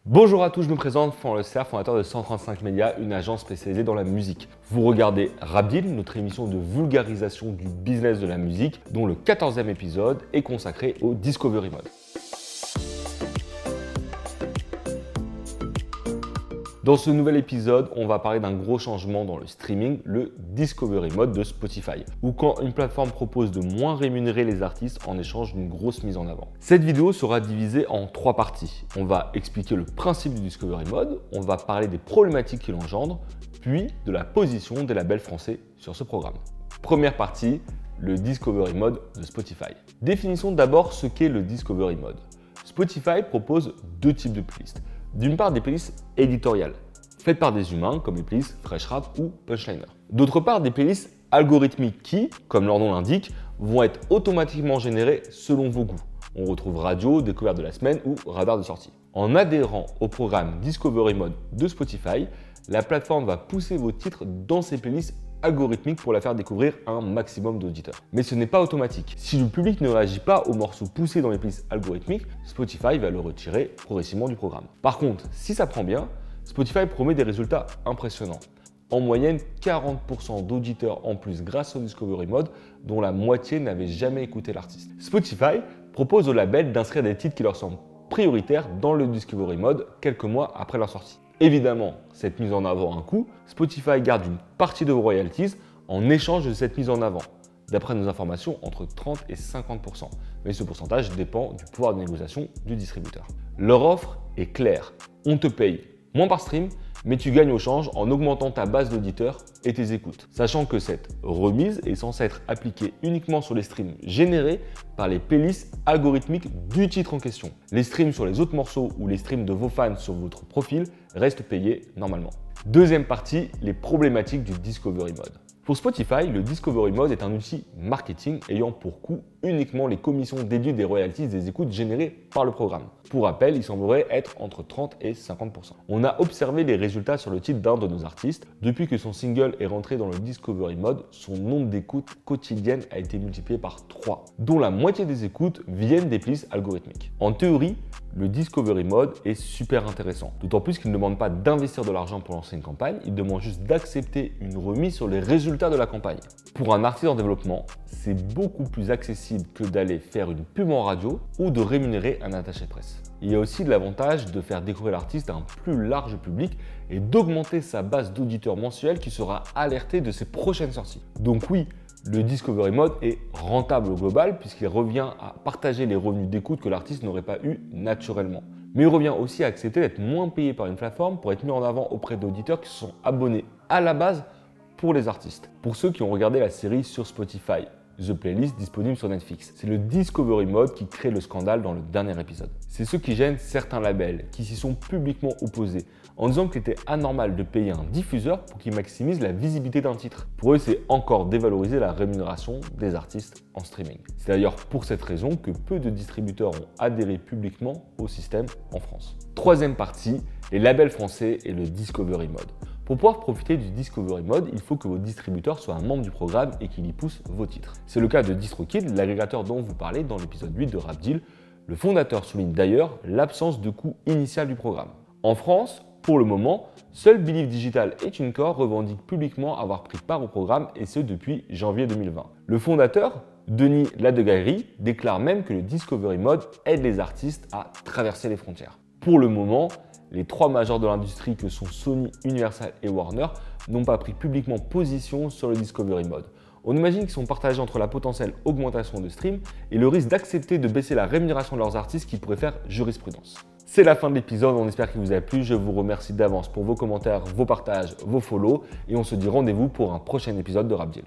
Bonjour à tous, je me présente, Florent Le Cerf, fondateur de 135 Médias, une agence spécialisée dans la musique. Vous regardez Rap Deal, notre émission de vulgarisation du business de la musique, dont le 14e épisode est consacré au Discovery Mode. Dans ce nouvel épisode, on va parler d'un gros changement dans le streaming, le Discovery Mode de Spotify, où quand une plateforme propose de moins rémunérer les artistes en échange d'une grosse mise en avant. Cette vidéo sera divisée en 3 parties. On va expliquer le principe du Discovery Mode, on va parler des problématiques qu'il engendre, puis de la position des labels français sur ce programme. Première partie, le Discovery Mode de Spotify. Définissons d'abord ce qu'est le Discovery Mode. Spotify propose 2 types de playlists. D'une part, des playlists éditoriales, faites par des humains comme les playlists Fresh Rap ou Punchliner. D'autre part, des playlists algorithmiques qui, comme leur nom l'indique, vont être automatiquement générées selon vos goûts. On retrouve radio, découverte de la semaine ou radar de sortie. En adhérant au programme Discovery Mode de Spotify, la plateforme va pousser vos titres dans ses playlists algorithmique pour la faire découvrir à un maximum d'auditeurs. Mais ce n'est pas automatique. Si le public ne réagit pas aux morceaux poussés dans les playlists algorithmiques, Spotify va le retirer progressivement du programme. Par contre, si ça prend bien, Spotify promet des résultats impressionnants. En moyenne, 40% d'auditeurs en plus grâce au Discovery Mode, dont la moitié n'avait jamais écouté l'artiste. Spotify propose aux labels d'inscrire des titres qui leur semblent prioritaires dans le Discovery Mode quelques mois après leur sortie. Évidemment, cette mise en avant a un coût. Spotify garde une partie de vos royalties en échange de cette mise en avant. D'après nos informations, entre 30 et 50%. Mais ce pourcentage dépend du pouvoir de négociation du distributeur. Leur offre est claire. On te paye moins par stream, mais tu gagnes au change en augmentant ta base d'auditeurs et tes écoutes. Sachant que cette remise est censée être appliquée uniquement sur les streams générés par les playlists algorithmiques du titre en question. Les streams sur les autres morceaux ou les streams de vos fans sur votre profil restent payés normalement. Deuxième partie, les problématiques du Discovery Mode. Pour Spotify, le Discovery Mode est un outil marketing ayant pour coût uniquement les commissions déduites des royalties des écoutes générées par le programme. Pour rappel, il semblerait être entre 30 et 50%. On a observé les résultats sur le titre d'un de nos artistes. Depuis que son single est rentré dans le Discovery Mode, son nombre d'écoutes quotidiennes a été multiplié par 3, dont la moitié des écoutes viennent des playlists algorithmiques. En théorie, le Discovery Mode est super intéressant, d'autant plus qu'il ne demande pas d'investir de l'argent pour lancer une campagne, il demande juste d'accepter une remise sur les résultats de la campagne. Pour un artiste en développement, c'est beaucoup plus accessible que d'aller faire une pub en radio ou de rémunérer un attaché de presse. Il y a aussi l'avantage de faire découvrir l'artiste à un plus large public et d'augmenter sa base d'auditeurs mensuels qui sera alerté de ses prochaines sorties. Donc oui, le Discovery Mode est rentable au global puisqu'il revient à partager les revenus d'écoute que l'artiste n'aurait pas eu naturellement. Mais il revient aussi à accepter d'être moins payé par une plateforme pour être mis en avant auprès d'auditeurs qui se sont abonnés à la base pour les artistes. Pour ceux qui ont regardé la série sur Spotify, The Playlist disponible sur Netflix. C'est le Discovery Mode qui crée le scandale dans le dernier épisode. C'est ce qui gêne certains labels qui s'y sont publiquement opposés en disant qu'il était anormal de payer un diffuseur pour qu'il maximise la visibilité d'un titre. Pour eux, c'est encore dévaloriser la rémunération des artistes en streaming. C'est d'ailleurs pour cette raison que peu de distributeurs ont adhéré publiquement au système en France. Troisième partie, les labels français et le Discovery Mode. Pour pouvoir profiter du Discovery Mode, il faut que vos distributeurs soient un membre du programme et qu'ils y poussent vos titres. C'est le cas de DistroKid, l'agrégateur dont vous parlez dans l'épisode 8 de Rap Deal. Le fondateur souligne d'ailleurs l'absence de coût initial du programme. En France, pour le moment, seul Believe Digital et TuneCore revendiquent publiquement avoir pris part au programme et ce depuis janvier 2020. Le fondateur, Denis Ladegaillerie, déclare même que le Discovery Mode aide les artistes à traverser les frontières. Pour le moment, les 3 majors de l'industrie que sont Sony, Universal et Warner n'ont pas pris publiquement position sur le Discovery Mode. On imagine qu'ils sont partagés entre la potentielle augmentation de stream et le risque d'accepter de baisser la rémunération de leurs artistes qui pourrait faire jurisprudence. C'est la fin de l'épisode, on espère qu'il vous a plu. Je vous remercie d'avance pour vos commentaires, vos partages, vos follow et on se dit rendez-vous pour un prochain épisode de Rap Deal.